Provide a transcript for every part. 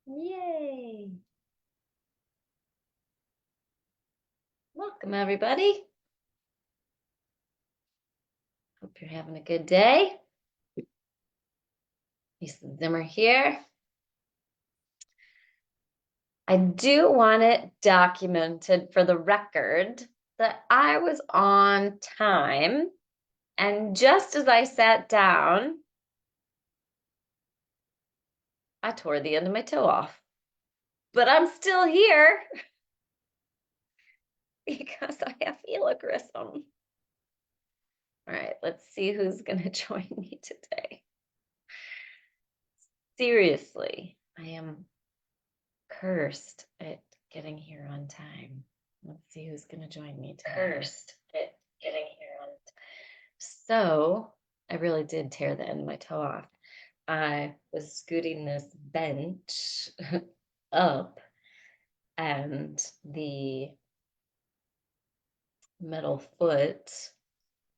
Yay. Welcome, everybody. Hope you're having a good day. Lisa Zimmer here. I do want it documented for the record that I was on time, and just as I sat down, I tore the end of my toe off. But I'm still here because I have helichrysm. All right, let's see who's going to join me today. Seriously, I am cursed at getting here on time. Let's see who's going to join me today. Cursed at getting here on time. So I really did tear the end of my toe off. I was scooting this bench up, and the metal foot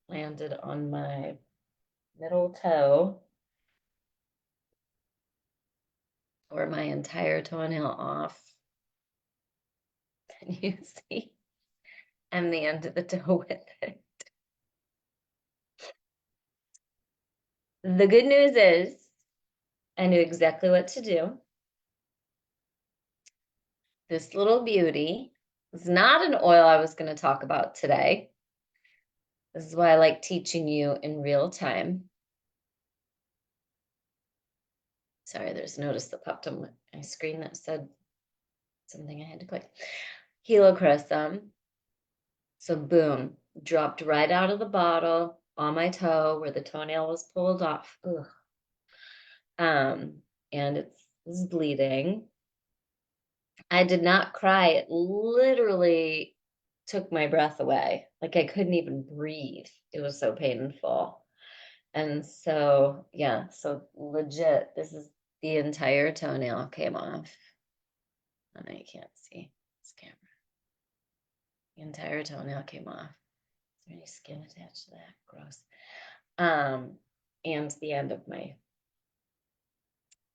landed on my middle toe, or my entire toenail off. Can you see? And the end of the toe with it. The good news is I knew exactly what to do. This little beauty is not an oil I was going to talk about today. This is why I like teaching you in real time. Sorry, there's a notice that popped on my screen that said something I had to click. Helichrysm. So boom, dropped right out of the bottle on my toe where the toenail was pulled off. Ugh. And it's bleeding. I did not cry. It literally took my breath away. Like I couldn't even breathe. It was so painful. And so, yeah, so legit, this is the entire toenail came off. And I can't see this camera. The entire toenail came off. Is there any skin attached to that? Gross. And the end of my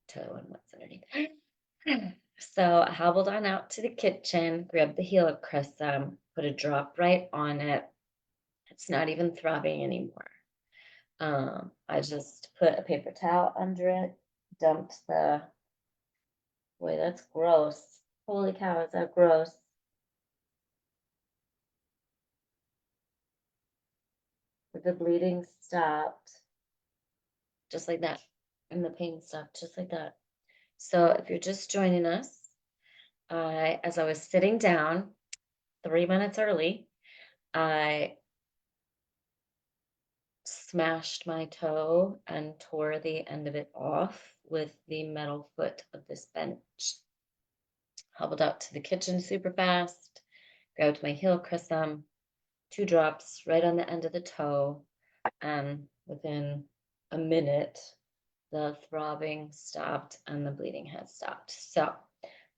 toe and what's underneath. So I hobbled on out to the kitchen, grabbed the helichrysm, put a drop right on it. It's not even throbbing anymore. I just put a paper towel under it, dumped the, boy, that's gross. Holy cow, is that gross? But the bleeding stopped, just like that. And the pain stopped, just like that. So if you're just joining us, as I was sitting down 3 minutes early, I smashed my toe and tore the end of it off with the metal foot of this bench. Hobbled out to the kitchen super fast, grabbed my helichrysm, 2 drops right on the end of the toe, and within a minute, the throbbing stopped and the bleeding had stopped. So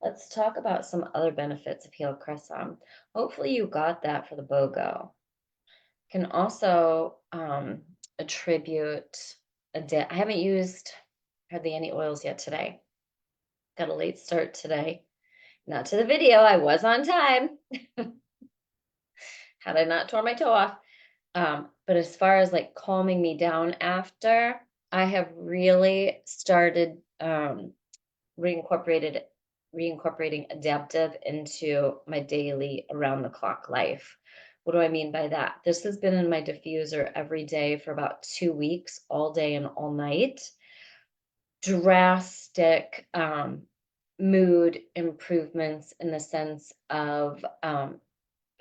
let's talk about some other benefits of helichrysm. Hopefully you got that for the BOGO. Can also attribute I haven't used hardly any oils yet today. Got a late start today. Not to the video, I was on time. Had I not torn my toe off. But as far as like calming me down after, I have really started reincorporating Adaptiv into my daily around the clock life. What do I mean by that? This has been in my diffuser every day for about 2 weeks, all day and all night. Drastic mood improvements in the sense of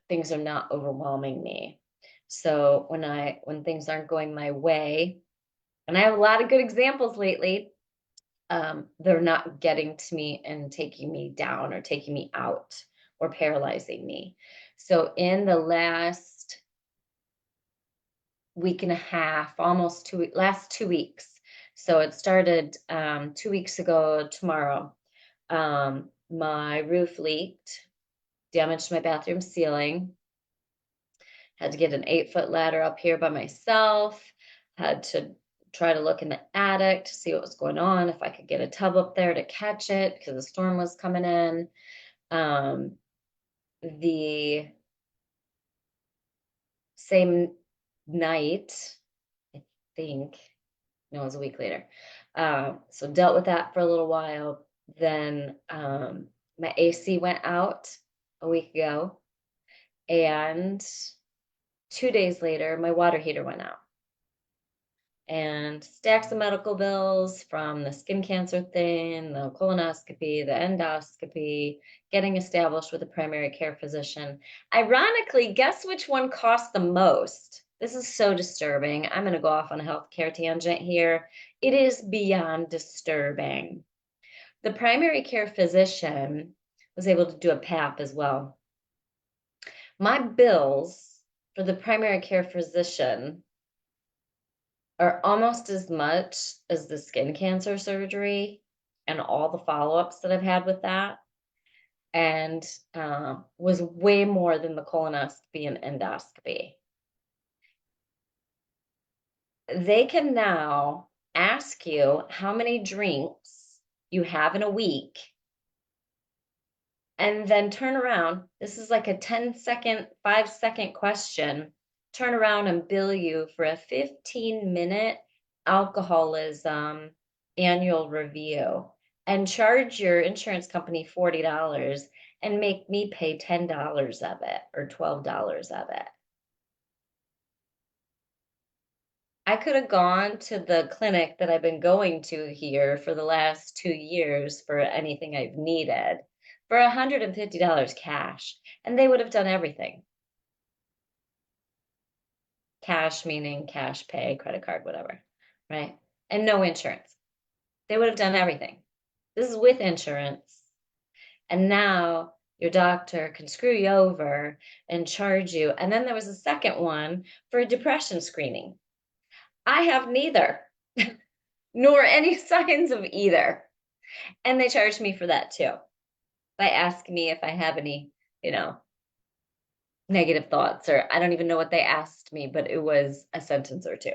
things are not overwhelming me. So when things aren't going my way, and I have a lot of good examples lately, they're not getting to me and taking me down or taking me out or paralyzing me. So in the last week and a half, almost last 2 weeks. So it started 2 weeks ago tomorrow. My roof leaked, damaged my bathroom ceiling. Had to get an 8-foot ladder up here by myself. Had to try to look in the attic to see what was going on, if I could get a tub up there to catch it because the storm was coming in. The same night, I think, no, it was a week later. So dealt with that for a little while. Then my AC went out a week ago, and 2 days later, my water heater went out. And stacks of medical bills from the skin cancer thing, the colonoscopy, the endoscopy, getting established with a primary care physician. Ironically, guess which one cost the most? This is so disturbing. I'm going to go off on a healthcare tangent here. It is beyond disturbing. The primary care physician was able to do a PAP as well. My bills for the primary care physician are almost as much as the skin cancer surgery and all the follow-ups that I've had with that, and was way more than the colonoscopy and endoscopy. They can now ask you how many drinks you have in a week, and then turn around. This is like a 10-second, 5-second question. Turn around and bill you for a 15-minute alcoholism annual review and charge your insurance company $40 and make me pay $10 of it or $12 of it. I could have gone to the clinic that I've been going to here for the last 2 years for anything I've needed for $150 cash, and they would have done everything. Cash meaning cash pay, credit card, whatever, right? And no insurance. They would have done everything. This is with insurance. And now your doctor can screw you over and charge you. And then there was a second one for a depression screening. I have neither, nor any signs of either. And they charged me for that too, by asking me if I have any, negative thoughts, or I don't even know what they asked me, but it was a sentence or two.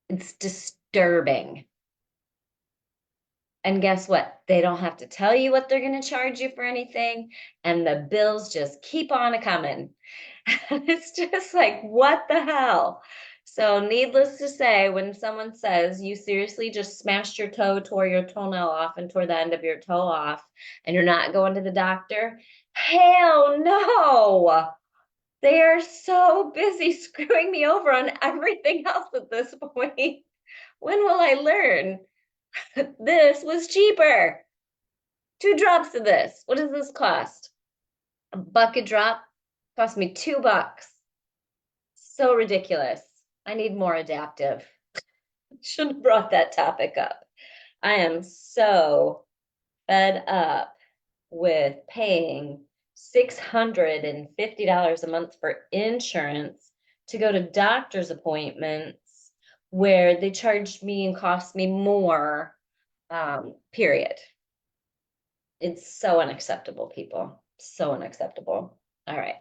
It's disturbing. And guess what? They don't have to tell you what they're going to charge you for anything, and the bills just keep on coming. It's just like, what the hell? So needless to say, when someone says you seriously just smashed your toe, tore your toenail off, and tore the end of your toe off, and you're not going to the doctor, hell no. They are so busy screwing me over on everything else at this point. When will I learn? This was cheaper. 2 drops of this. What does this cost? A bucket drop cost me $2. So ridiculous. I need more Adaptiv. Shouldn't have brought that topic up. I am so fed up with paying $650 a month for insurance to go to doctor's appointments where they charged me and cost me more, period. It's so unacceptable, people. So unacceptable. All right.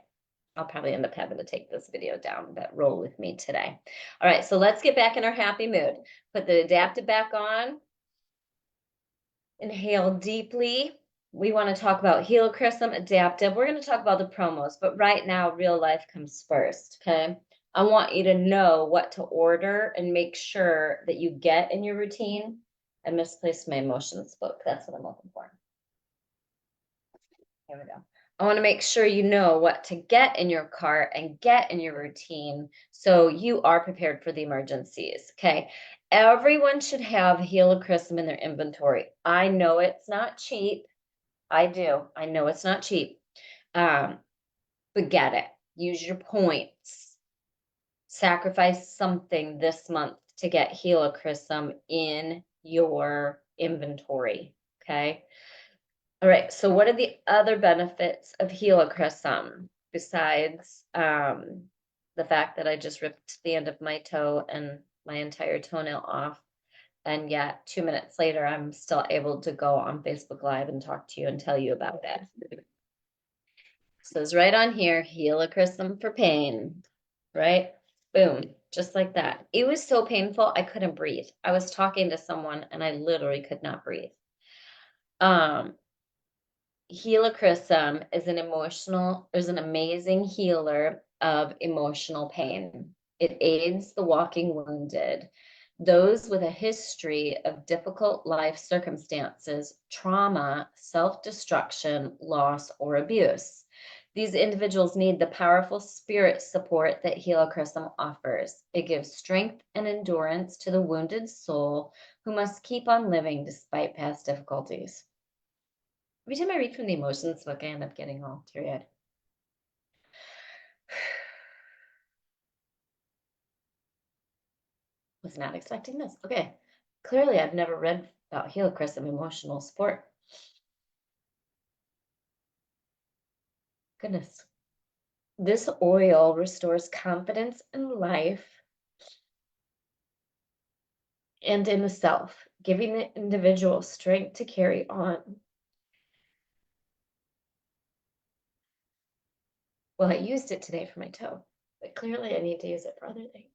I'll probably end up having to take this video down, but roll with me today. All right, so let's get back in our happy mood. Put the Adaptiv back on. Inhale deeply. We want to talk about Helichrysm Adaptiv. We're going to talk about the promos, but right now, real life comes first, okay? I want you to know what to order and make sure that you get in your routine. I misplaced my emotions book. That's what I'm looking for. Here we go. I want to make sure you know what to get in your cart and get in your routine so you are prepared for the emergencies, okay? Everyone should have Helichrysm in their inventory. I know it's not cheap. I do. I know it's not cheap. But get it. Use your points. Sacrifice something this month to get Helichrysm in your inventory, okay? All right, so what are the other benefits of Helichrysm besides the fact that I just ripped the end of my toe and my entire toenail off, and yet 2 minutes later, I'm still able to go on Facebook Live and talk to you and tell you about it. It says right on here, Helichrysm for pain, right? Boom, just like that. It was so painful, I couldn't breathe. I was talking to someone and I literally could not breathe. Helichrysm is an amazing healer of emotional pain. It aids the walking wounded, those with a history of difficult life circumstances, trauma, self-destruction, loss, or abuse. These individuals need the powerful spirit support that Helichrysm offers. It gives strength and endurance to the wounded soul who must keep on living despite past difficulties. Every time I read from the emotions book, I end up getting all teary-eyed. Was not expecting this. Okay. Clearly, I've never read about Helichrysm emotional support. Goodness. This oil restores confidence in life and in the self, giving the individual strength to carry on. Well, I used it today for my toe, but clearly I need to use it for other things.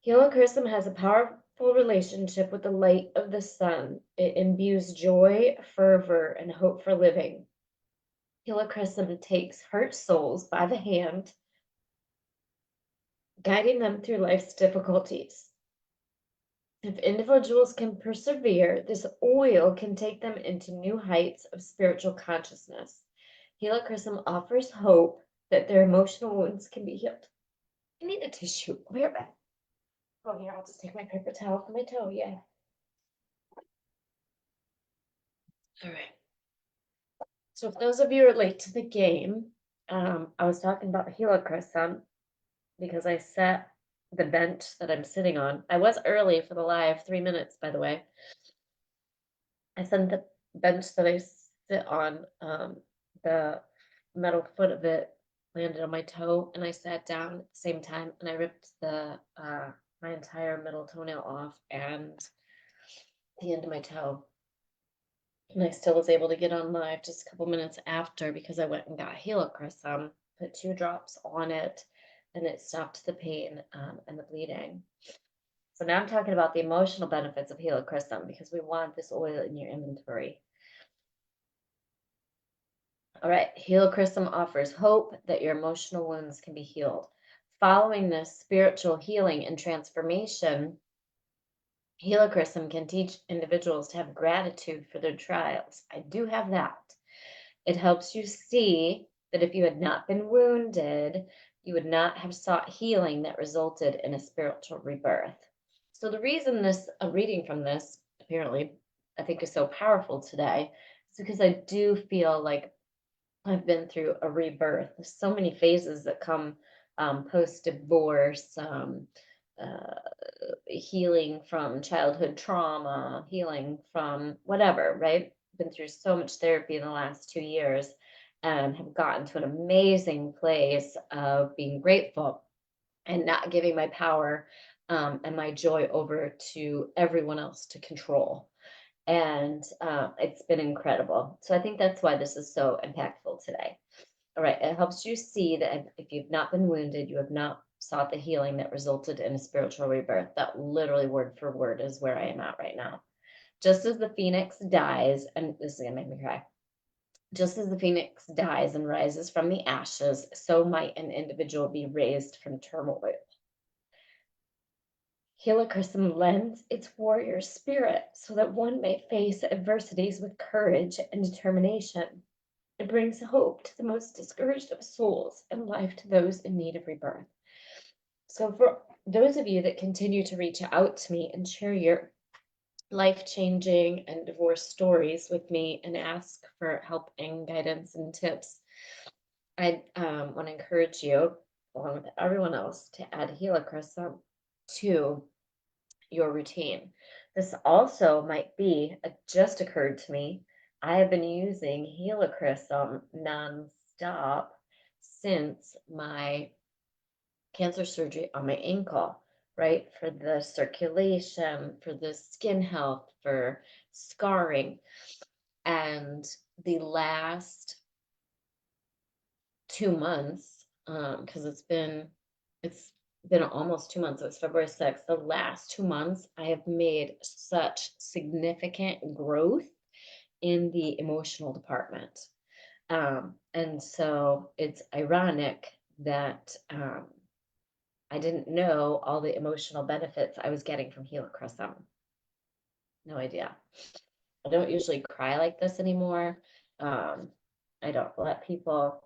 Helichrysm has a powerful relationship with the light of the sun. It imbues joy, fervor, and hope for living. Helichrysm takes hurt souls by the hand, guiding them through life's difficulties. If individuals can persevere, this oil can take them into new heights of spiritual consciousness. Helichrysm offers hope that their emotional wounds can be healed. I need a tissue. I'll be right back. Oh, here, I'll just take my paper towel for my toe. Yeah. All right. So if those of you are late to the game, I was talking about Helichrysm because I set the bench that I'm sitting on. I was early for the live, 3 minutes, by the way. I set the bench that I sit on, the metal foot of it landed on my toe, and I sat down at the same time, and I ripped my entire middle toenail off and the end of my toe. And I still was able to get on live just a couple minutes after because I went and got Helichrysm, put 2 drops on it, and it stopped the pain and the bleeding. So now I'm talking about the emotional benefits of Helichrysm because we want this oil in your inventory. All right, Helichrysm offers hope that your emotional wounds can be healed. Following this spiritual healing and transformation, Helichrysm can teach individuals to have gratitude for their trials. I do have that. It helps you see that if you had not been wounded, you would not have sought healing that resulted in a spiritual rebirth. So the reason this reading from this apparently I think is so powerful today is because I do feel like I've been through a rebirth. There's so many phases that come post-divorce, healing from childhood trauma, healing from whatever, right? Been through so much therapy in the last 2 years and have gotten to an amazing place of being grateful and not giving my power and my joy over to everyone else to control. And it's been incredible. So I think that's why this is so impactful today. All right, it helps you see that if you've not been wounded, you have not sought the healing that resulted in a spiritual rebirth. That literally word for word is where I am at right now. Just as the phoenix dies, and this is gonna make me cry. Just as the phoenix dies and rises from the ashes, so might an individual be raised from turmoil. Helichrysm lends its warrior spirit so that one may face adversities with courage and determination. It brings hope to the most discouraged of souls and life to those in need of rebirth. So for those of you that continue to reach out to me and share your life-changing and divorce stories with me and ask for help and guidance and tips, I want to encourage you, along with everyone else, to add Helichrysm to your routine. This also might be, it just occurred to me, I have been using Helichrysm nonstop since my cancer surgery on my ankle, right? For the circulation, for the skin health, for scarring. And the last 2 months, because it's been almost 2 months. It was February 6th. The last 2 months, I have made such significant growth in the emotional department. And so it's ironic that I didn't know all the emotional benefits I was getting from Helichrysm. No idea. I don't usually cry like this anymore. Um, I don't let people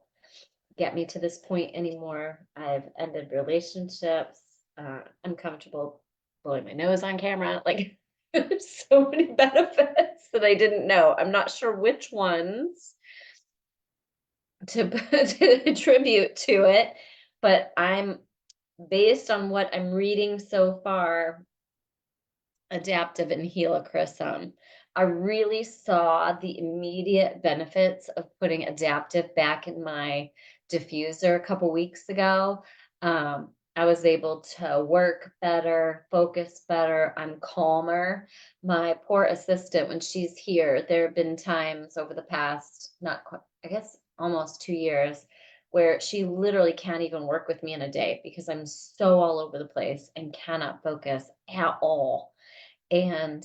get me to this point anymore. I've ended relationships. I'm comfortable blowing my nose on camera. Like, there's so many benefits that I didn't know. I'm not sure which ones to attribute to it, but I'm based on what I'm reading so far, Adaptiv and Helichrysm. I really saw the immediate benefits of putting Adaptiv back in my diffuser a couple weeks ago. I was able to work better, focus better. I'm calmer. My poor assistant, when she's here, there have been times over the past, not quite, I guess almost 2 years, where she literally can't even work with me in a day because I'm so all over the place and cannot focus at all. And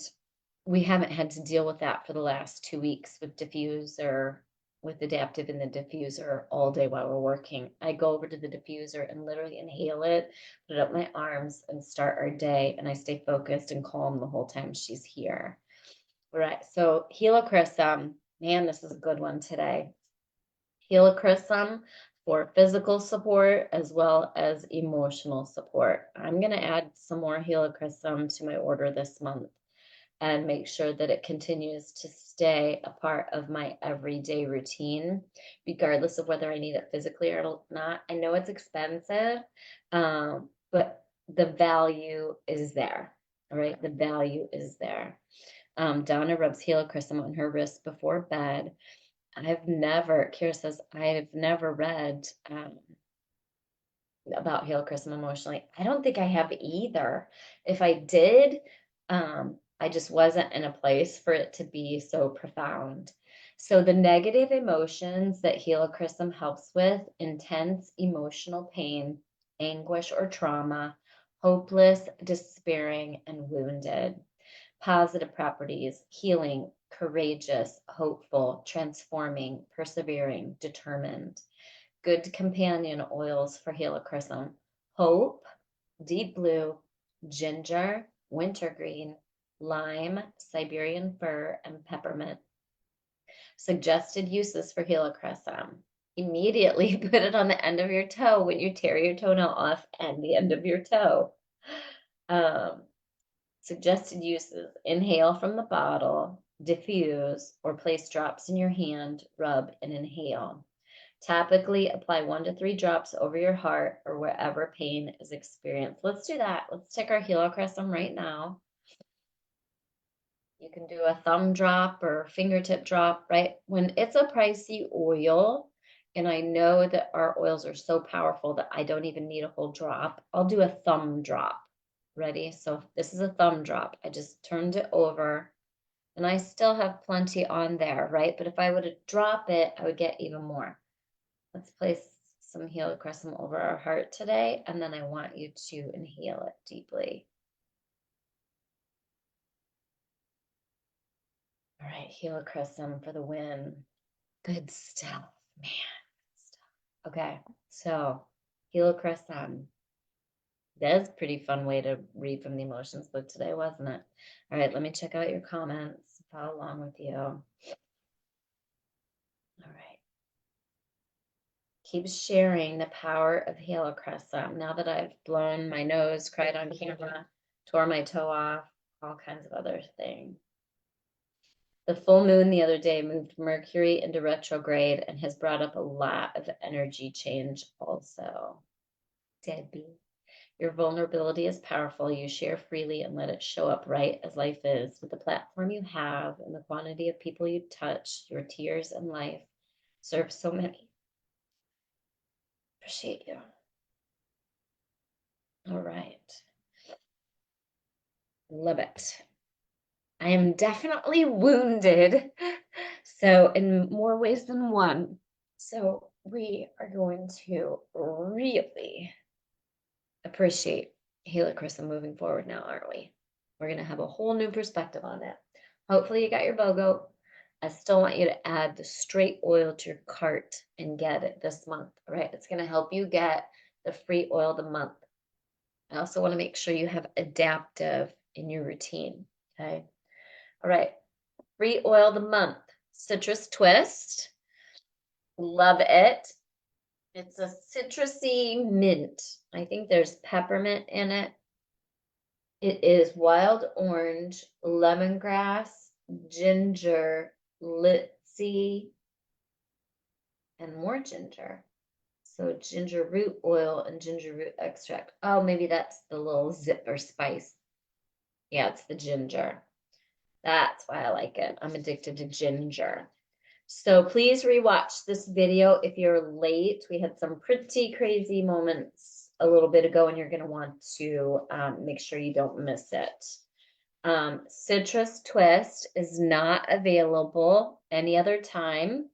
we haven't had to deal with that for the last 2 weeks with diffuser, with Adaptiv in the diffuser all day while we're working. I go over to the diffuser and literally inhale it, put it up my arms, and start our day. And I stay focused and calm the whole time she's here. All right. So Helichrysm, man, this is a good one today. Helichrysm for physical support as well as emotional support. I'm going to add some more Helichrysm to my order this month and make sure that it continues to stay a part of my everyday routine, regardless of whether I need it physically or not. I know it's expensive, but the value is there. All right, the value is there. Donna rubs Helichrysum on her wrist before bed. Kira says, I've never read about Helichrysum emotionally. I don't think I have either. If I did, I just wasn't in a place for it to be so profound. So the negative emotions that Helichrysum helps with: intense emotional pain, anguish or trauma, hopeless, despairing, and wounded. Positive properties: healing, courageous, hopeful, transforming, persevering, determined. Good companion oils for Helichrysum: hope, deep blue, ginger, wintergreen, lime, Siberian fir, and peppermint. Suggested uses for Helichrysum: immediately put it on the end of your toe when you tear your toenail off and the end of your toe. Suggested uses: inhale from the bottle, diffuse, or place drops in your hand, rub, and inhale. Topically, apply 1 to 3 drops over your heart or wherever pain is experienced. Let's do that. Let's take our Helichrysum right now. You can do a thumb drop or fingertip drop, right? When it's a pricey oil, and I know that our oils are so powerful that I don't even need a whole drop, I'll do a thumb drop. Ready? So this is a thumb drop. I just turned it over and I still have plenty on there, right? But if I were to drop it, I would get even more. Let's place some Helichrysum over our heart today, and then I want you to inhale it deeply. All right, Helichrysum for the win. Good stuff, man. Good stuff. Okay, so Helichrysum. That's a pretty fun way to read from the emotions book today, wasn't it? All right, let me check out your comments, follow along with you. All right. Keep sharing the power of Helichrysum. Now that I've blown my nose, cried on camera, tore my toe off, all kinds of other things. The full moon the other day moved Mercury into retrograde and has brought up a lot of energy change also. Debbie, your vulnerability is powerful. You share freely and let it show up right as life is. With the platform you have and the quantity of people you touch, your tears and life serve so many. Appreciate you. All right. Love it. I am definitely wounded. So in more ways than one. So we are going to really appreciate Helichrysm moving forward now, aren't we? We're going to have a whole new perspective on it. Hopefully you got your BOGO. I still want you to add the straight oil to your cart and get it this month, all right? It's going to help you get the free oil of the month. I also want to make sure you have Adaptiv in your routine, okay? All right, free oil of the month, Citrus Twist. Love it. It's a citrusy mint. I think there's peppermint in it. It is wild orange, lemongrass, ginger, linseed, and more ginger. So ginger root oil and ginger root extract. Oh, maybe that's the little zipper spice. Yeah, it's the ginger. That's why I like it. I'm addicted to ginger. So please rewatch this video if you're late. We had some pretty crazy moments a little bit ago, and you're going to want to make sure you don't miss it. Citrus Twist is not available any other time.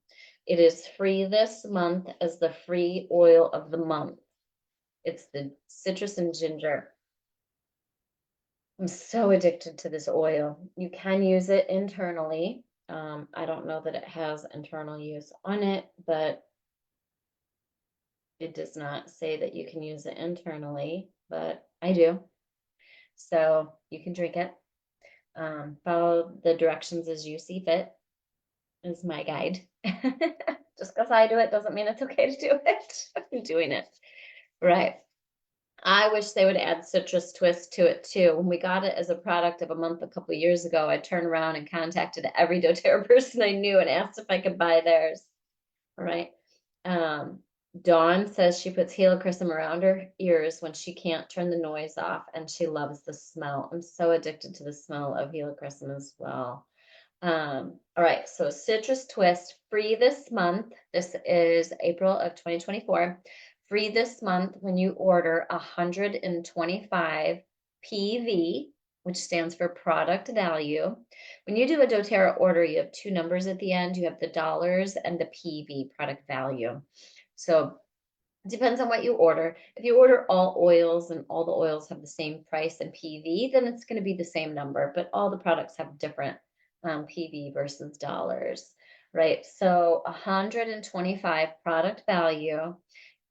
It is free this month as the free oil of the month. It's the citrus and ginger. I'm so addicted to this oil. You can use it internally. I don't know that it has internal use on it, but it does not say that you can use it internally, but I do. So you can drink it. Follow the directions as you see fit is my guide. Just because I do it doesn't mean it's okay to do it. I'm doing it. Right. I wish they would add Citrus Twist to it too. When we got it as a product of a month a couple of years ago, I turned around and contacted every doTERRA person I knew and asked if I could buy theirs. All right. Dawn says she puts Helichrysm around her ears when she can't turn the noise off, and she loves the smell. I'm so addicted to the smell of Helichrysm as well. All right, so Citrus Twist free this month. This is April of 2024. Free this month when you order 125 PV, which stands for product value. When you do a doTERRA order, you have two numbers at the end. You have the dollars and the PV, product value. So it depends on what you order. If you order all oils and all the oils have the same price and PV, then it's going to be the same number, but all the products have different PV versus dollars, right? So 125 product value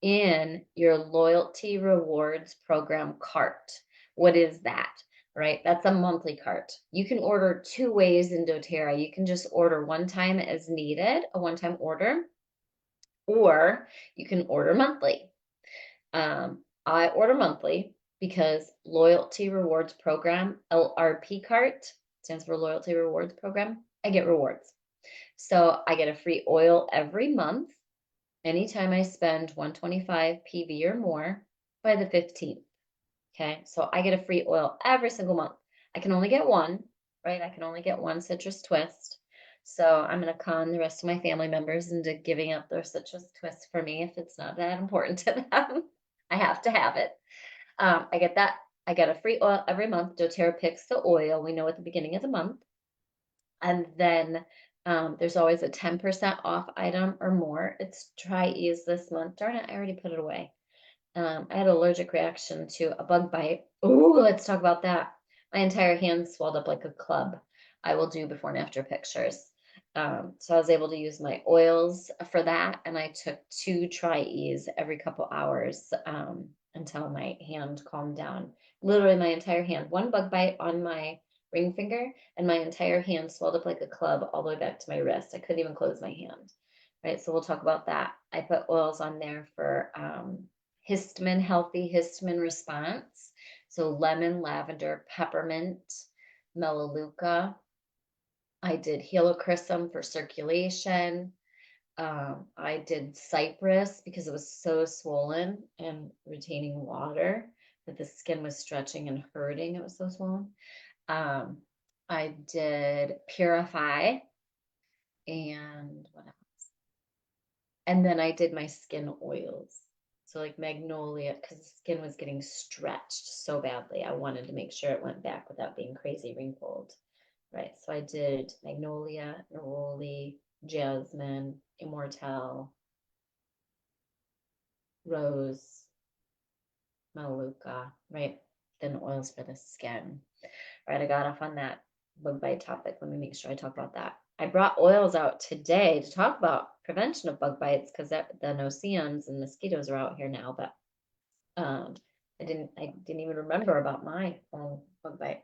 in your loyalty rewards program cart. What is that? Right? That's a monthly cart. You can order two ways in doTERRA. You can just order one time as needed, a one-time order, or you can order monthly. I order monthly because Loyalty Rewards Program, LRP cart, stands for Loyalty Rewards Program. I get rewards. So I get a free oil every month anytime I spend 125 PV or more by the 15th. Okay, so I get a free oil every single month. I can only get one, right? I can only get one Citrus Twist. So I'm going to con the rest of my family members into giving up their Citrus Twist for me if it's not that important to them. I have to have it. I get that. I get a free oil every month. doTERRA picks the oil we know at the beginning of the month. And then there's always a 10% off item or more. It's Try Ease this month. Darn it, I already put it away. I had an allergic reaction to a bug bite. Ooh, let's talk about that. My entire hand swelled up like a club. I will do before and after pictures. So I was able to use my oils for that, and I took 2 Tri-Ease every couple hours until my hand calmed down. Literally my entire hand. One bug bite on my ring finger, and my entire hand swelled up like a club all the way back to my wrist. I couldn't even close my hand. Right, so we'll talk about that. I put oils on there for histamine, healthy histamine response. So lemon, lavender, peppermint, melaleuca. I did Helichrysum for circulation. I did cypress because it was so swollen and retaining water that the skin was stretching and hurting. It was so swollen. I did purify, and what else? And then I did my skin oils. So like magnolia, because the skin was getting stretched so badly. I wanted to make sure it went back without being crazy wrinkled. Right, so I did magnolia, neroli, jasmine, immortelle, rose, Maluka, right? Then oils for the skin. All right, I got off on that bug bite topic. Let me make sure I talk about that. I brought oils out today to talk about prevention of bug bites because the no-see-ums and mosquitoes are out here now, but um, I didn't even remember about my own bug bite.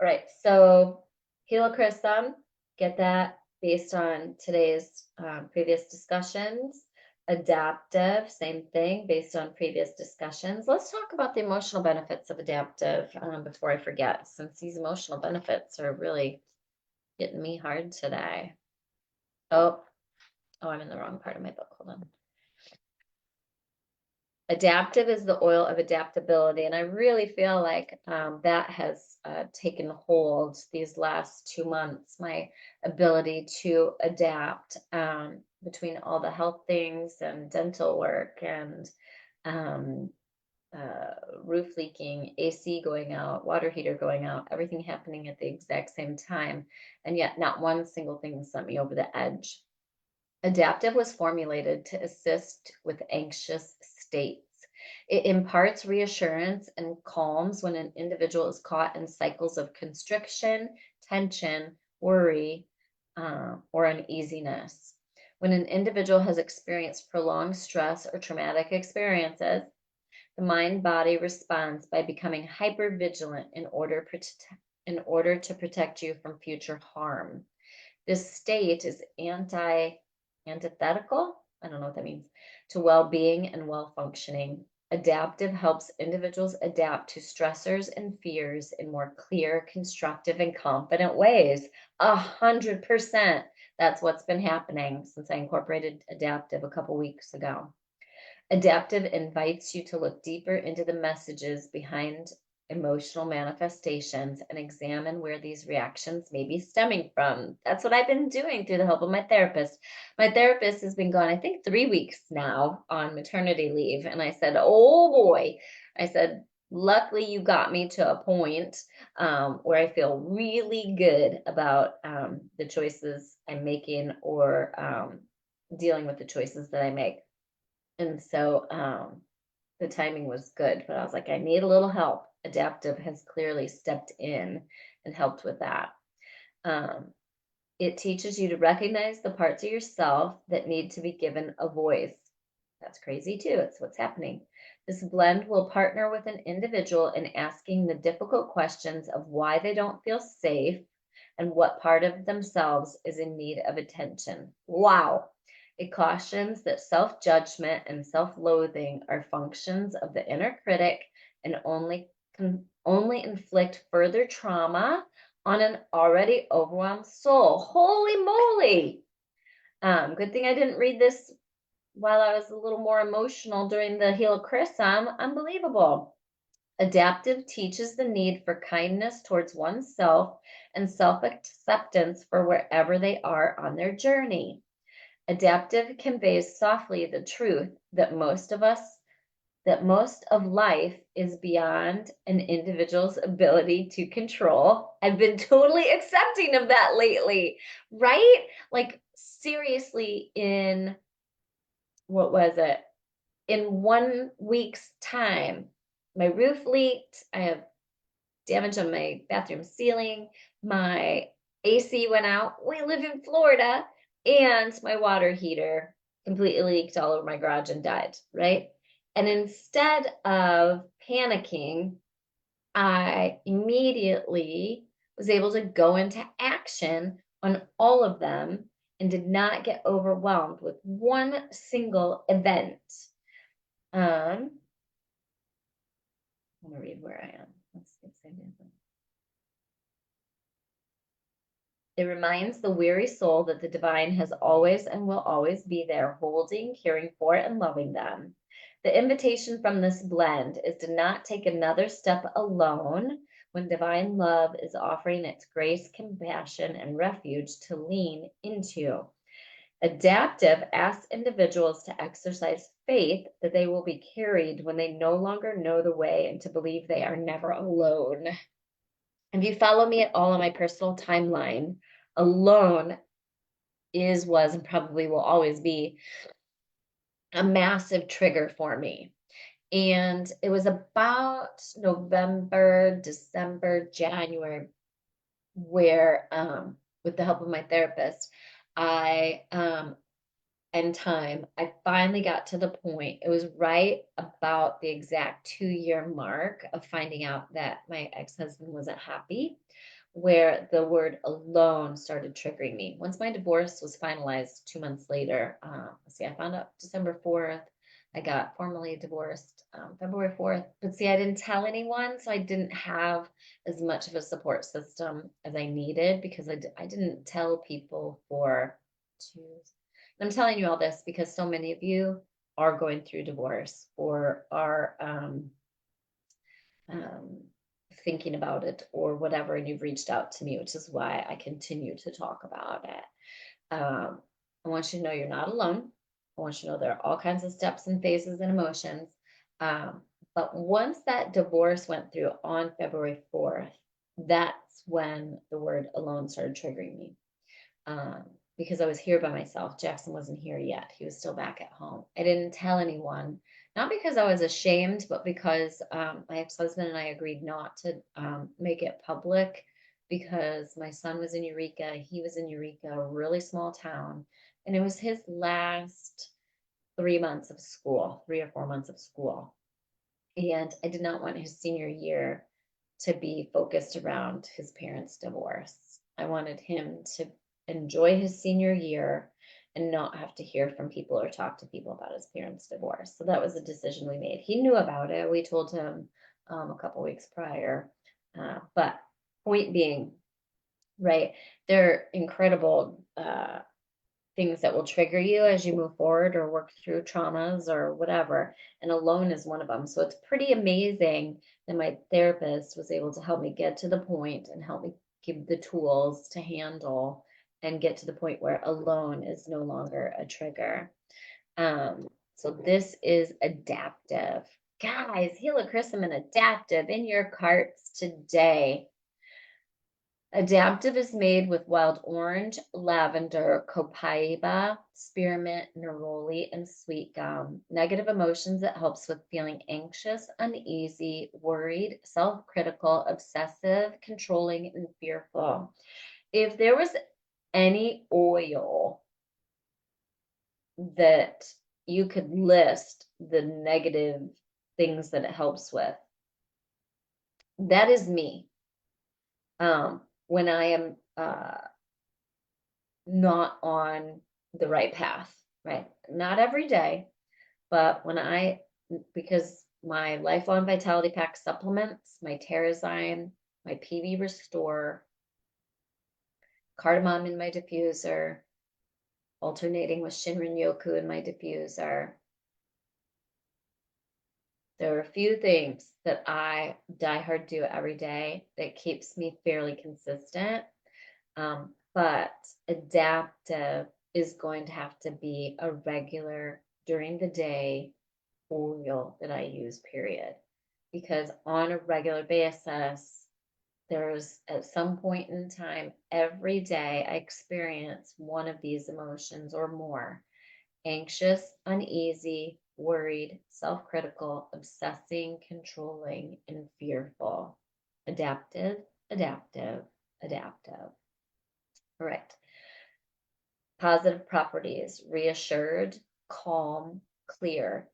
All right, so Helichrysm, get that based on today's previous discussions. Adaptive, same thing, based on previous discussions. Let's talk about the emotional benefits of adaptive before I forget, since these emotional benefits are really hitting me hard today. Oh, I'm in the wrong part of my book. Hold on. Adaptive is the oil of adaptability. And I really feel like that has taken hold these last 2 months, my ability to adapt between all the health things and dental work and um, roof leaking, AC going out, water heater going out, everything happening at the exact same time. And yet not one single thing sent me over the edge. Adaptive was formulated to assist with anxious states. It imparts reassurance and calms when an individual is caught in cycles of constriction, tension, worry, or uneasiness. When an individual has experienced prolonged stress or traumatic experiences, the mind-body responds by becoming hypervigilant in order to protect you from future harm. This state is antithetical, I don't know what that means, to well-being and well-functioning. Adaptive helps individuals adapt to stressors and fears in more clear, constructive, and confident ways. 100%. That's what's been happening since I incorporated adaptive a couple weeks ago. Adaptive invites you to look deeper into the messages behind emotional manifestations and examine where these reactions may be stemming from. That's what I've been doing through the help of my therapist. My therapist has been gone, I think, 3 weeks now on maternity leave. And I said, oh boy, I said, luckily you got me to a point where I feel really good about the choices I'm making or dealing with the choices that I make. And so the timing was good, but I was like, I need a little help. Adaptive has clearly stepped in and helped with that. It teaches you to recognize the parts of yourself that need to be given a voice. That's crazy too. It's what's happening. This blend will partner with an individual in asking the difficult questions of why they don't feel safe and what part of themselves is in need of attention. Wow. It cautions that self-judgment and self-loathing are functions of the inner critic and only inflict further trauma on an already overwhelmed soul. Holy moly! Good thing I didn't read this while I was a little more emotional during the Helichrysm. Unbelievable. Adaptive teaches the need for kindness towards oneself and self-acceptance for wherever they are on their journey. Adaptive conveys softly the truth that most of life is beyond an individual's ability to control. I've been totally accepting of that lately, right? Like seriously, what was it? In 1 week's time, my roof leaked. I have damage on my bathroom ceiling. My AC went out. We live in Florida. And my water heater completely leaked all over my garage and died, right? And instead of panicking, I immediately was able to go into action on all of them and did not get overwhelmed with one single event. I'm going to read where I am. Let's see. It reminds the weary soul that the divine has always and will always be there, holding, caring for, and loving them. The invitation from this blend is to not take another step alone when divine love is offering its grace, compassion, and refuge to lean into. Adaptive asks individuals to exercise faith that they will be carried when they no longer know the way and to believe they are never alone. If you follow me at all on my personal timeline, alone was, and probably will always be a massive trigger for me. And it was about November, December, January, where with the help of my therapist, I and time, I finally got to the point. It was right about the exact 2 year mark of finding out that my ex-husband wasn't happy, where the word alone started triggering me. Once my divorce was finalized 2 months later, let's see, I found out December 4th. I got formally divorced February 4th. But see, I didn't tell anyone, so I didn't have as much of a support system as I needed because I didn't tell people for 2, I'm telling you all this because so many of you are going through divorce or are um, thinking about it or whatever, and you've reached out to me, which is why I continue to talk about it. I want you to know you're not alone. I want you to know there are all kinds of steps and phases and emotions. Um, but once that divorce went through on February 4th, that's when the word alone started triggering me um, because I was here by myself. Jackson wasn't here yet. He was still back at home. I didn't tell anyone, not because I was ashamed, but because my ex-husband and I agreed not to make it public because my son was in Eureka. He was in Eureka, a really small town. And it was his last 3 months of school, 3 or 4 months of school. And I did not want his senior year to be focused around his parents' divorce. I wanted him to enjoy his senior year and not have to hear from people or talk to people about his parents' divorce. So that was a decision we made. He knew about it. We told him a couple weeks prior. But point being, right, they're incredible things that will trigger you as you move forward or work through traumas or whatever. And alone is one of them. So it's pretty amazing that my therapist was able to help me get to the point and help me give the tools to handle and get to the point where alone is no longer a trigger. So this is adaptive. Guys, Helichrysm Adaptiv in your carts today. Adaptiv is made with wild orange, lavender, copaiba, spearmint, neroli, and sweet gum. Negative emotions, it helps with feeling anxious, uneasy, worried, self-critical, obsessive, controlling, and fearful. If there was any oil that you could list the negative things that it helps with, that is me. When I am not on the right path, right? Not every day, but because my Lifelong Vitality Pack supplements, my Terrazyme, my PV Restore, cardamom in my diffuser, alternating with Shinrin Yoku in my diffuser. There are a few things that I die hard do every day that keeps me fairly consistent. But Adaptiv is going to have to be a regular during the day oil that I use, period. Because on a regular basis, there's at some point in time every day I experience one of these emotions or more: anxious, uneasy, worried, self-critical, obsessing, controlling, and fearful. Adaptiv, Adaptiv, Adaptiv. All right. Positive properties: reassured, calm, clear,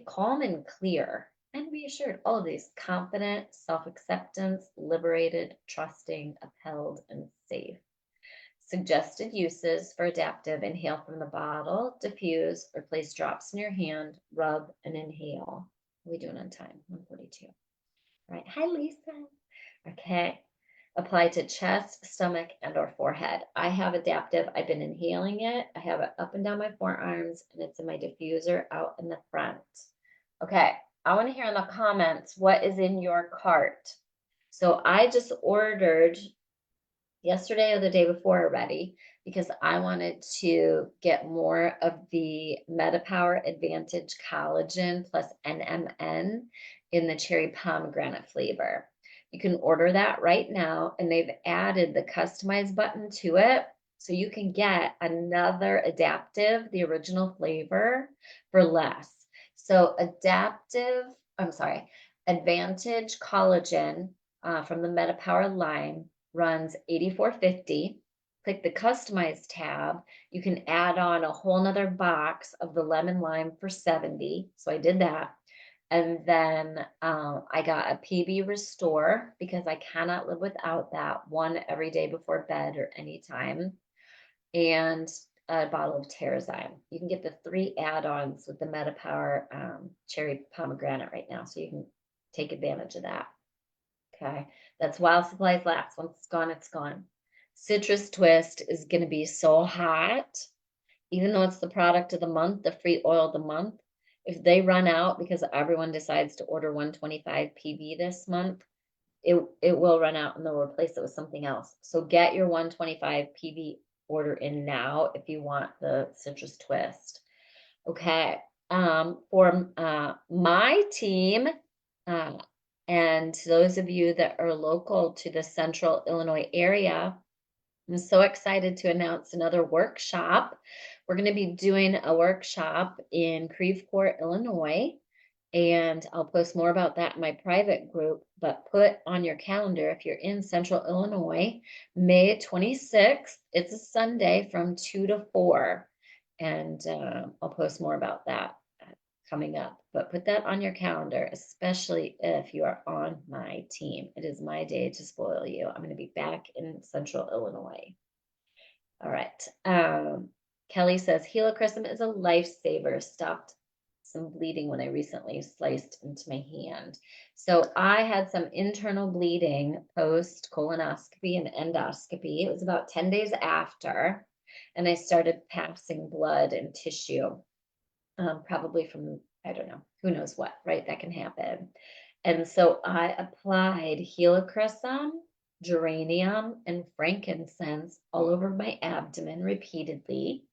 calm and clear, and reassured. All of these: confident, self-acceptance, liberated, trusting, upheld, and safe. Suggested uses for Adaptiv: inhale from the bottle, diffuse, or place drops in your hand, rub, and inhale. We doing on time, 1:42. All right. Hi, Lisa. Okay. Apply to chest, stomach, and or forehead. I have Adaptiv. I've been inhaling it. I have it up and down my forearms, and it's in my diffuser out in the front. Okay, I want to hear in the comments what is in your cart. So I just ordered yesterday or the day before already because I wanted to get more of the MetaPower Advantage Collagen plus NMN in the cherry pomegranate flavor. You can order that right now, and they've added the customize button to it. So you can get another Adaptiv, the original flavor, for less. So Advantage Collagen from the MetaPower line runs $84.50. Click the Customize tab. You can add on a whole nother box of the lemon lime for $70. So I did that. And then I got a PB Restore because I cannot live without that, one every day before bed or anytime. And a bottle of Terrazyme. You can get the 3 add-ons with the MetaPower Cherry Pomegranate right now. So you can take advantage of that. Okay. That's while supplies last. Once it's gone, it's gone. Citrus Twist is going to be so hot. Even though it's the product of the month, the free oil of the month, if they run out because everyone decides to order 125 PB this month, it will run out and they'll replace it with something else. So get your 125 PB order in now if you want the Citrus Twist. Okay. For my team, and those of you that are local to the Central Illinois area, I'm so excited to announce another workshop. We're going to be doing a workshop in Creveport, Illinois, and I'll post more about that in my private group, but put on your calendar if you're in Central Illinois, May 26th. It's a Sunday from 2 to 4, and I'll post more about that coming up, but put that on your calendar, especially if you are on my team. It is my day to spoil you. I'm going to be back in Central Illinois. All right. Kelly says Helichrysm is a lifesaver. Stopped some bleeding when I recently sliced into my hand. So I had some internal bleeding post colonoscopy and endoscopy. It was about 10 days after, and I started passing blood and tissue. Probably from, I don't know, who knows what, right? That can happen. And so I applied Helichrysum, geranium, and frankincense all over my abdomen repeatedly.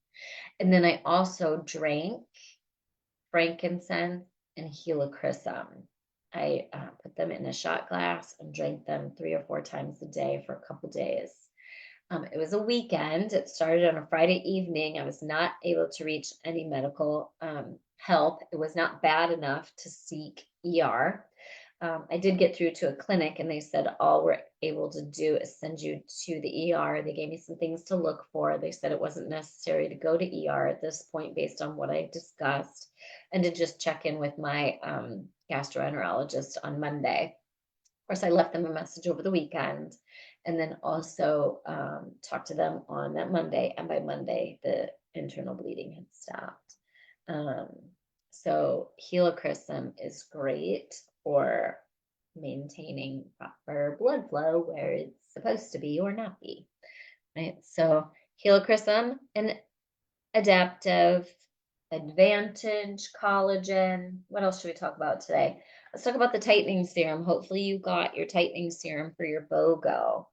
And then I also drank frankincense and Helichrysum. I put them in a shot glass and drank them 3 or 4 times a day for a couple days. It was a weekend. It started on a Friday evening. I was not able to reach any medical help. It was not bad enough to seek ER. I did get through to a clinic and they said all we're able to do is send you to the ER. They gave me some things to look for. They said it wasn't necessary to go to ER at this point based on what I discussed, and to just check in with my gastroenterologist on Monday. Of course, I left them a message over the weekend, and then also talked to them on that Monday. And by Monday, the internal bleeding had stopped. So Helichrysum is great for maintaining proper blood flow where it's supposed to be or not be. Right. So Helichrysum and Adaptiv, Advantage, Collagen. What else should we talk about today? Let's talk about the tightening serum. Hopefully you got your tightening serum for your BOGO.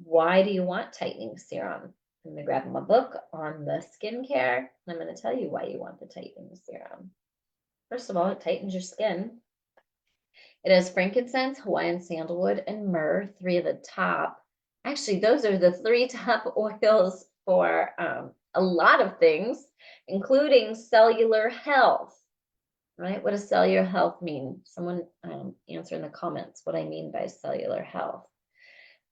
Why do you want tightening serum? I'm going to grab my book on the skincare, and I'm going to tell you why you want the tightening serum. First of all, it tightens your skin. It has frankincense, Hawaiian sandalwood, and myrrh, 3 of the top. Actually, those are the 3 top oils for a lot of things, including cellular health. Right? What does cellular health mean? Someone answer in the comments what I mean by cellular health.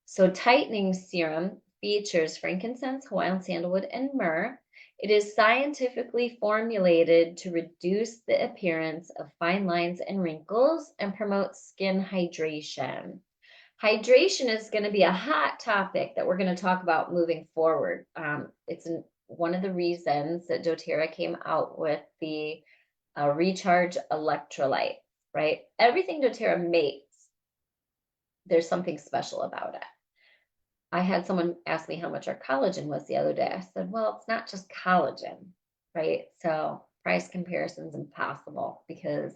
So tightening serum features frankincense, Hawaiian sandalwood, and myrrh. It is scientifically formulated to reduce the appearance of fine lines and wrinkles and promote skin hydration. Hydration is going to be a hot topic that we're going to talk about moving forward. It's one of the reasons that doTERRA came out with the recharge electrolyte, right? Everything doTERRA makes, there's something special about it. I had someone ask me how much our collagen was the other day. I said, well, it's not just collagen, right? So price comparison is impossible because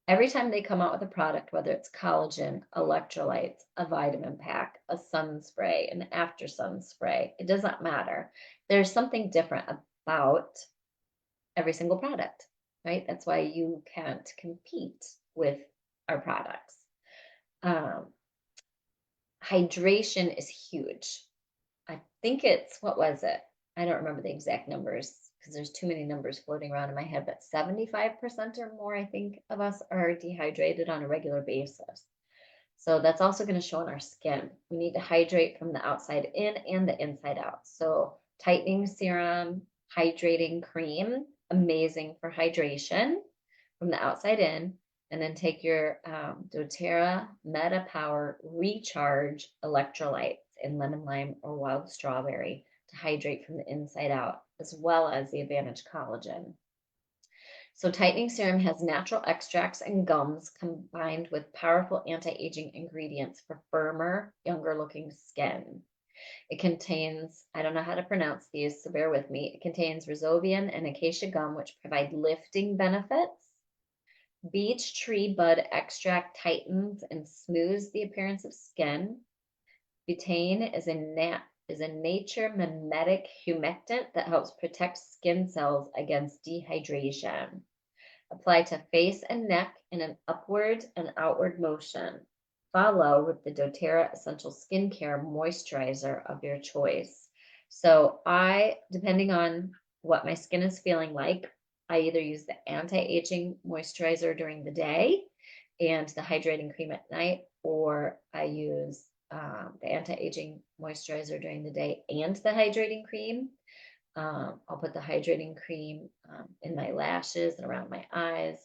every time they come out with a product, whether it's collagen, electrolytes, a vitamin pack, a sun spray, an after sun spray, it does not matter. There's something different about every single product, right? That's why you can't compete with our products. Hydration is huge. I think it's, what was it? I don't remember the exact numbers because there's too many numbers floating around in my head, but 75% or more, I think, of us are dehydrated on a regular basis. So that's also going to show on our skin. We need to hydrate from the outside in and the inside out. So tightening serum, hydrating cream, amazing for hydration from the outside in. And then take your doTERRA Meta Power Recharge electrolytes in lemon lime or wild strawberry to hydrate from the inside out, as well as the Advantage Collagen. So tightening serum has natural extracts and gums combined with powerful anti-aging ingredients for firmer, younger looking skin. It contains, I don't know how to pronounce these, so bear with me. It contains rhizobium and acacia gum, which provide lifting benefits. Beech tree bud extract tightens and smooths the appearance of skin. Betaine is a nature mimetic humectant that helps protect skin cells against dehydration. Apply to face and neck in an upward and outward motion. Follow with the doTERRA Essential Skincare Moisturizer of your choice. So depending on what my skin is feeling like, I either use the anti-aging moisturizer during the day and the hydrating cream at night, or I use the anti-aging moisturizer during the day and the hydrating cream. I'll put the hydrating cream in my lashes and around my eyes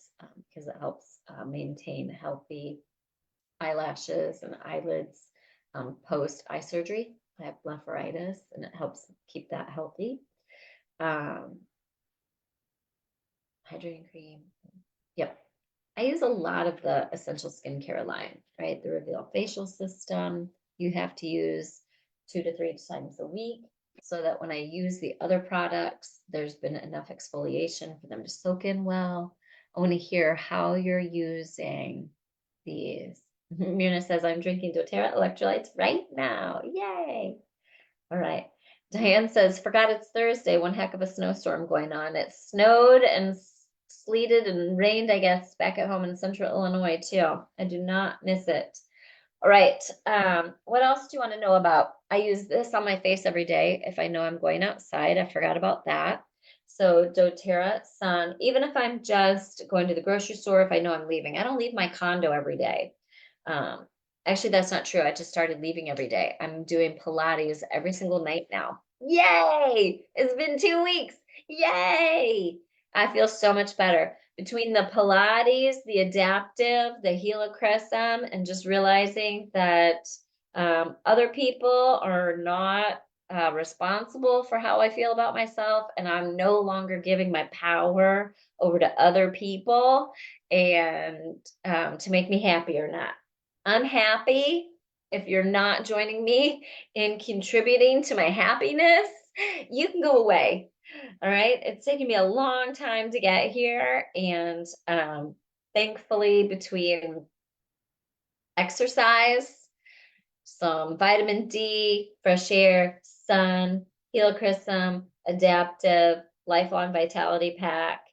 because it helps maintain healthy eyelashes and eyelids post eye surgery. I have blepharitis and it helps keep that healthy. Hydrating cream. Yep. I use a lot of the essential skincare line, right? The Reveal facial system, you have to use 2 to 3 times a week so that when I use the other products, there's been enough exfoliation for them to soak in well. I want to hear how you're using these. Muna says, I'm drinking doTERRA electrolytes right now. Yay. All right. Diane says, forgot it's Thursday. One heck of a snowstorm going on. It snowed and sleeted and rained, I guess, back at home in central Illinois, too. I do not miss it. All right. What else do you want to know about? I use this on my face every day if I know I'm going outside. I forgot about that. So doTERRA Sun, even if I'm just going to the grocery store, if I know I'm leaving, I don't leave my condo every day. Actually, that's not true. I just started leaving every day. I'm doing Pilates every single night now. Yay! It's been 2 weeks. Yay! I feel so much better. Between the Pilates, the Adaptiv, the Helichrysm, and just realizing that other people are not responsible for how I feel about myself, and I'm no longer giving my power over to other people and to make me happy or not. Unhappy if you're not joining me in contributing to my happiness, you can go away. All right. It's taken me a long time to get here. And thankfully, between exercise, some vitamin D, fresh air, sun, Helichrysm, Adaptiv, lifelong vitality pack,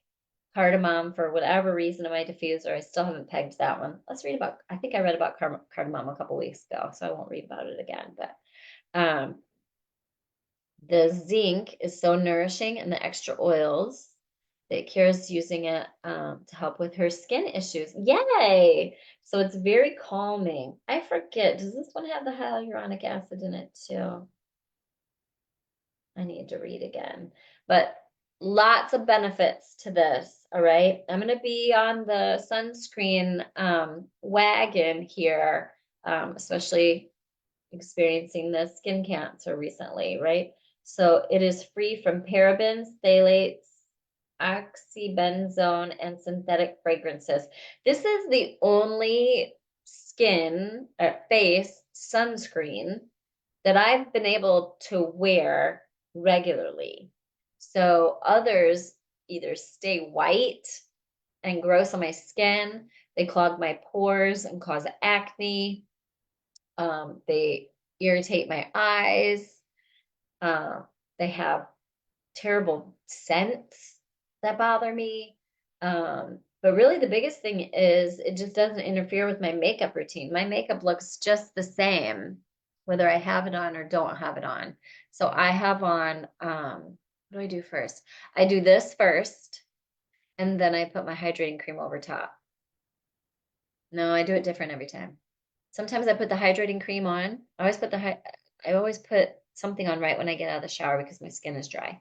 cardamom for whatever reason in my diffuser. I still haven't pegged that one. Let's read about, I think I read about cardamom a couple weeks ago, so I won't read about it again. But the zinc is so nourishing and the extra oils that Kira's using it to help with her skin issues. Yay! So it's very calming. I forget, does this one have the hyaluronic acid in it too? I need to read again. But lots of benefits to this, all right? I'm going to be on the sunscreen wagon here, especially experiencing the skin cancer recently, right? So it is free from parabens, phthalates, oxybenzone, and synthetic fragrances. This is the only skin or face sunscreen that I've been able to wear regularly. So others either stay white and gross on my skin, they clog my pores and cause acne, they irritate my eyes, they have terrible scents that bother me. But really the biggest thing is it just doesn't interfere with my makeup routine. My makeup looks just the same whether I have it on or don't have it on. So I have on, what do I do first? I do this first, and then I put my hydrating cream over top. No, I do it different every time. Sometimes I put the hydrating cream on. I always put something on right when I get out of the shower because my skin is dry.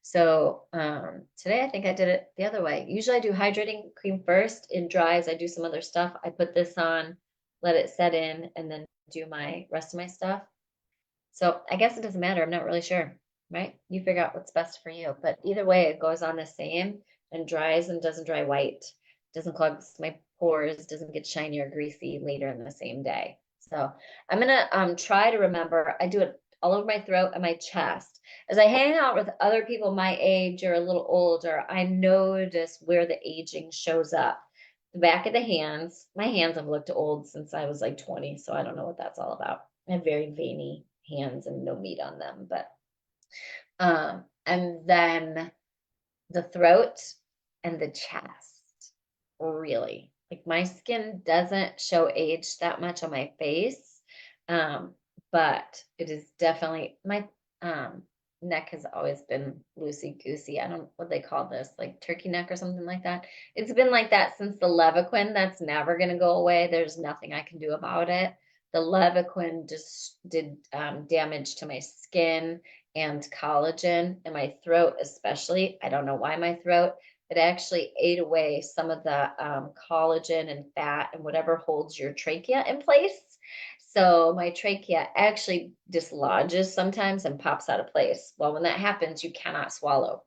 So today I think I did it the other way. Usually I do hydrating cream first. It dries. I do some other stuff. I put this on, let it set in, and then do my rest of my stuff. So I guess it doesn't matter. I'm not really sure, right? You figure out what's best for you. But either way, it goes on the same and dries and doesn't dry white. Doesn't clog my pores, doesn't get shiny or greasy later in the same day. So I'm gonna try to remember. I do it all over my throat and my chest. As I hang out with other people my age or a little older, I notice where the aging shows up. The back of the hands. My hands have looked old since I was like 20, so I don't know what that's all about. I have very veiny hands and no meat on them, but and then the throat and the chest, really. Like my skin doesn't show age that much on my face, but it is definitely my neck has always been loosey goosey. I don't know what they call this, like turkey neck or something like that. It's been like that since the Levaquin. That's never going to go away. There's nothing I can do about it. The Levaquin just did damage to my skin and collagen and my throat, especially. I don't know why my throat. It actually ate away some of the collagen and fat and whatever holds your trachea in place. So my trachea actually dislodges sometimes and pops out of place. Well, when that happens, you cannot swallow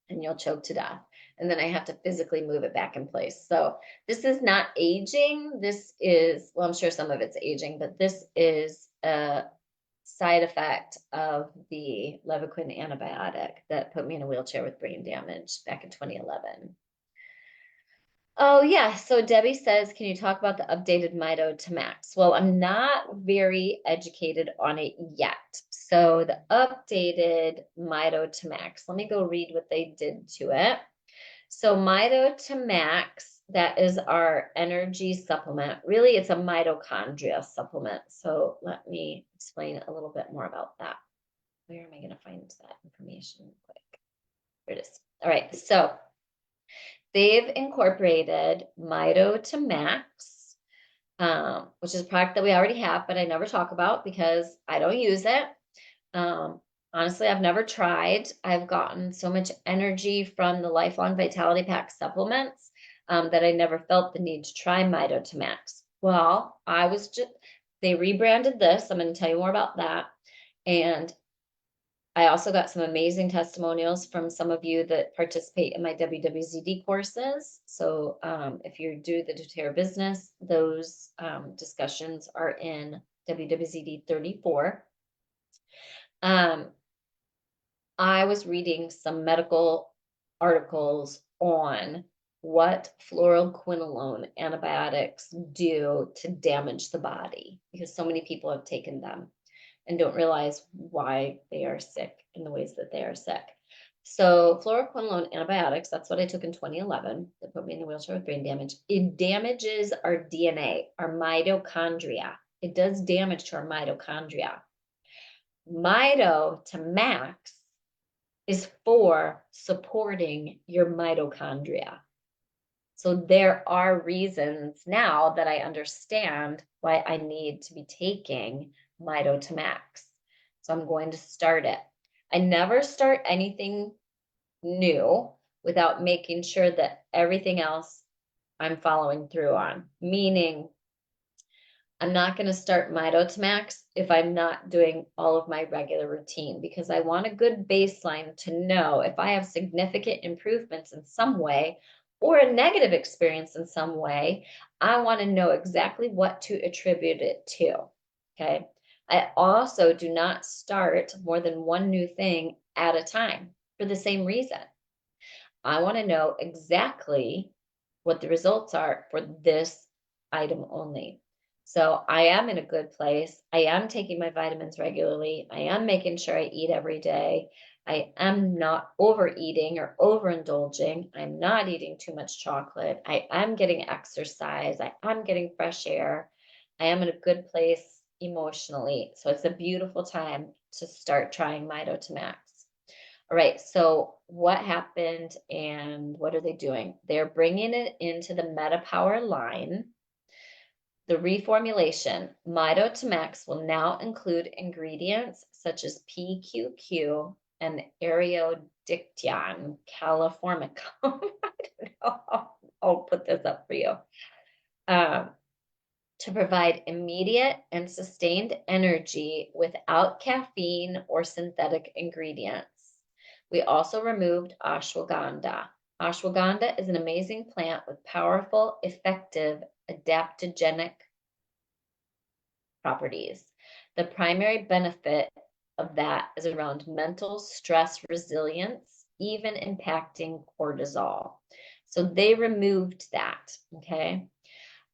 and you'll choke to death. And then I have to physically move it back in place. So this is not aging. This is, well, I'm sure some of it's aging, but this is a side effect of the Levaquin antibiotic that put me in a wheelchair with brain damage back in 2011. Oh, yeah. So Debbie says, can you talk about the updated Mito to Max? Well, I'm not very educated on it yet. So the updated Mito to Max, let me go read what they did to it. So Mito to Max, that is our energy supplement. Really, it's a mitochondria supplement. So let me explain a little bit more about that. Where am I going to find that information quick? Here it is. All right. So they've incorporated Mito to Max, which is a product that we already have, but I never talk about because I don't use it. Honestly, I've never tried. I've gotten so much energy from the Lifelong Vitality Pack supplements that I never felt the need to try Mito to Max. Well, they rebranded this. I'm going to tell you more about that. And I also got some amazing testimonials from some of you that participate in my WWZD courses. So if you do the doTERRA business, those discussions are in WWZD 34. I was reading some medical articles on what fluoroquinolone antibiotics do to damage the body because so many people have taken them and don't realize why they are sick in the ways that they are sick. So fluoroquinolone antibiotics, that's what I took in 2011 that put me in the wheelchair with brain damage. It damages our DNA, our mitochondria. It does damage to our mitochondria. Mito to Max is for supporting your mitochondria. So there are reasons now that I understand why I need to be taking Mito to Max. So I'm going to start it. I never start anything new without making sure that everything else I'm following through on, meaning I'm not going to start Mito to Max if I'm not doing all of my regular routine because I want a good baseline to know if I have significant improvements in some way or a negative experience in some way. I want to know exactly what to attribute it to. Okay. I also do not start more than one new thing at a time for the same reason. I want to know exactly what the results are for this item only. So I am in a good place. I am taking my vitamins regularly. I am making sure I eat every day. I am not overeating or overindulging. I'm not eating too much chocolate. I am getting exercise. I am getting fresh air. I am in a good place emotionally. So it's a beautiful time to start trying Mito to Max. All right, so what happened and what are they doing? They're bringing it into the MetaPower line. The reformulation, Mito to Max, will now include ingredients such as PQQ and Aerodictyon califormicum. I don't know. I'll put this up for you. To provide immediate and sustained energy without caffeine or synthetic ingredients. We also removed ashwagandha. Ashwagandha is an amazing plant with powerful, effective, adaptogenic properties. The primary benefit of that is around mental stress resilience, even impacting cortisol. So they removed that, okay?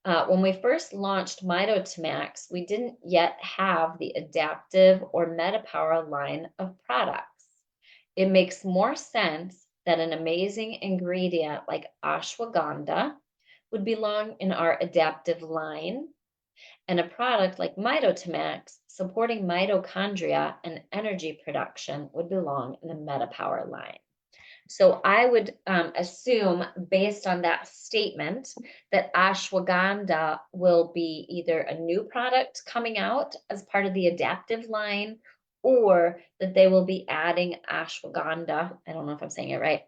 When we first launched Max, we didn't yet have the Adaptiv or MetaPower line of products. It makes more sense that an amazing ingredient like ashwagandha would belong in our Adaptiv line, and a product like Max supporting mitochondria and energy production would belong in the MetaPower line. So I would assume, based on that statement, that ashwagandha will be either a new product coming out as part of the Adaptiv line, or that they will be adding ashwagandha, I don't know if I'm saying it right,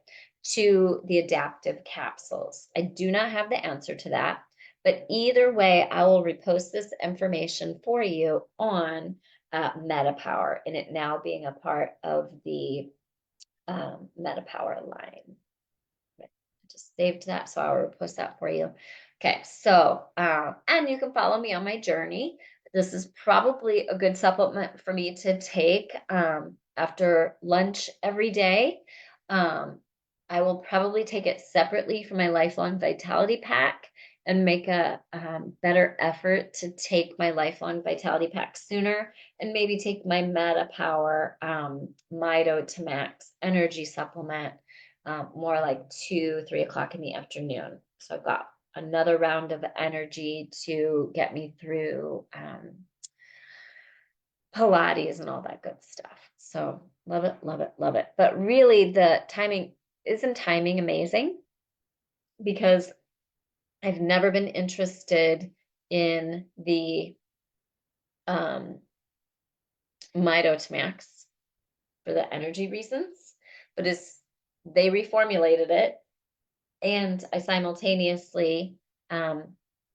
to the Adaptiv capsules. I do not have the answer to that, but either way, I will repost this information for you on MetaPower, and it now being a part of the MetaPower line. I just saved that, so I'll post that for you. Okay, so, and you can follow me on my journey. This is probably a good supplement for me to take after lunch every day. I will probably take it separately from my Lifelong Vitality Pack and make a better effort to take my Lifelong Vitality Pack sooner, and maybe take my MetaPower Mito to Max energy supplement more like 2-3 o'clock in the afternoon. So I've got another round of energy to get me through Pilates and all that good stuff. So love it, love it, love it. But really, the timing, isn't timing amazing? Because I've never been interested in the Mito to Max for the energy reasons, but as they reformulated it, and I simultaneously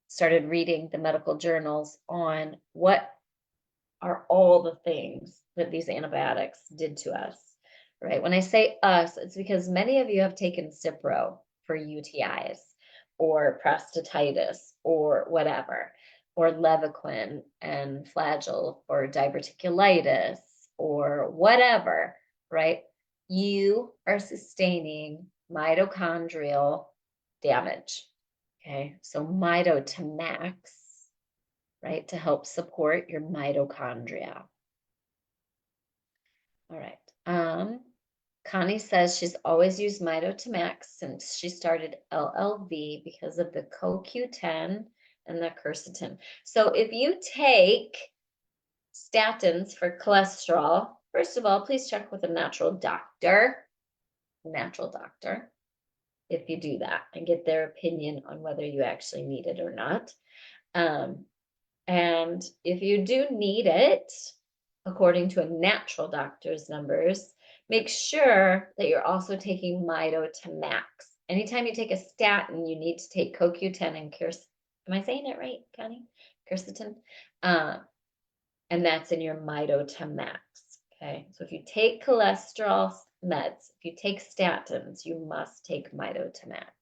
started reading the medical journals on what are all the things that these antibiotics did to us, right? When I say us, it's because many of you have taken Cipro for UTIs or prostatitis or whatever, or Levaquin and Flagyl for diverticulitis or whatever, right? You are sustaining mitochondrial damage, okay? So Mito to Max, right, to help support your mitochondria. All right. Connie says she's always used Mito to Max since she started LLV because of the CoQ10 and the quercetin. So if you take statins for cholesterol, first of all, please check with a natural doctor, if you do that, and get their opinion on whether you actually need it or not. And if you do need it, according to a natural doctor's numbers, make sure that you're also taking Mito to Max. Anytime you take a statin, you need to take CoQ10 and quercetin. Am I saying it right, Connie? Quercetin. And that's in your Mito to Max. Okay. So if you take cholesterol meds, if you take statins, you must take Mito to Max.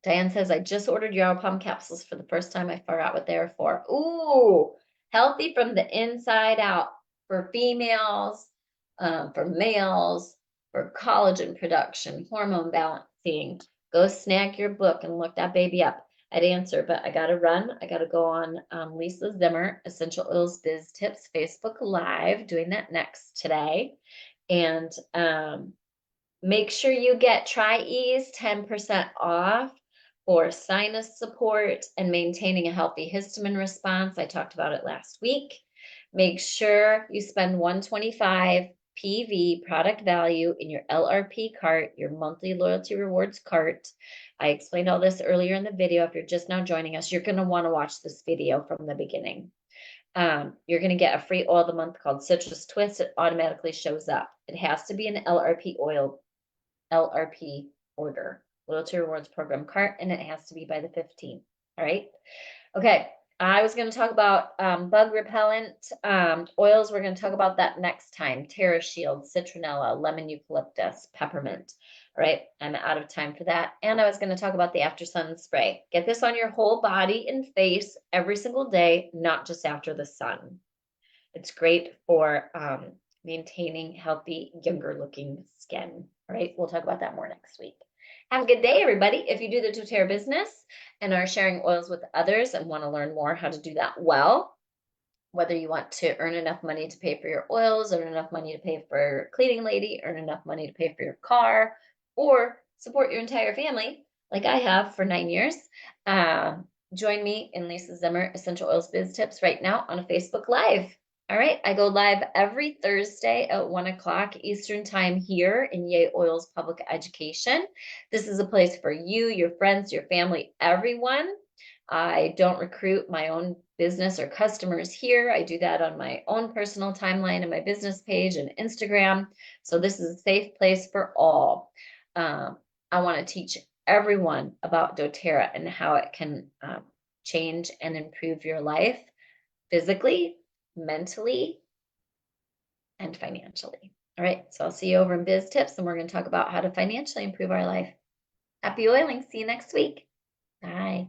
Diane says, I just ordered Yaropalm capsules for the first time. I forgot what they were for. Ooh, healthy from the inside out for females, for males, for collagen production, hormone balancing. Go snag your book and look that baby up. I'd answer, but I got to run. I got to go on Lisa Zimmer, Essential Oils Biz Tips, Facebook Live, doing that next today. And make sure you get Try Ease 10% off for sinus support and maintaining a healthy histamine response. I talked about it last week. Make sure you spend 125 PV product value in your LRP cart, your monthly loyalty rewards cart. I explained all this earlier in the video. If you're just now joining us, you're going to want to watch this video from the beginning. You're going to get a free oil of the month called Citrus Twist. It automatically shows up. It has to be an LRP oil, LRP order, Loyalty Rewards Program cart, and it has to be by the 15th. All right. Okay. I was going to talk about bug repellent oils. We're going to talk about that next time. Terra Shield, citronella, lemon eucalyptus, peppermint. All right. I'm out of time for that. And I was going to talk about the after sun spray. Get this on your whole body and face every single day, not just after the sun. It's great for maintaining healthy, younger looking skin. All right. We'll talk about that more next week. Have a good day, everybody. If you do the doTERRA business and are sharing oils with others and want to learn more how to do that well, whether you want to earn enough money to pay for your oils, earn enough money to pay for your cleaning lady, earn enough money to pay for your car, or support your entire family, like I have for 9 years, join me in Lisa Zimmer Essential Oils Biz Tips right now on a Facebook Live. All right, I go live every Thursday at 1 o'clock Eastern Time here in YAYOILS Public Education. This is a place for you, your friends, your family, everyone. I don't recruit my own business or customers here. I do that on my own personal timeline and my business page and Instagram. So this is a safe place for all. I want to teach everyone about doTERRA and how it can change and improve your life physically, mentally, and financially. All right, so I'll see you over in Biz Tips, and we're going to talk about how to financially improve our life. Happy oiling. See you next week. Bye.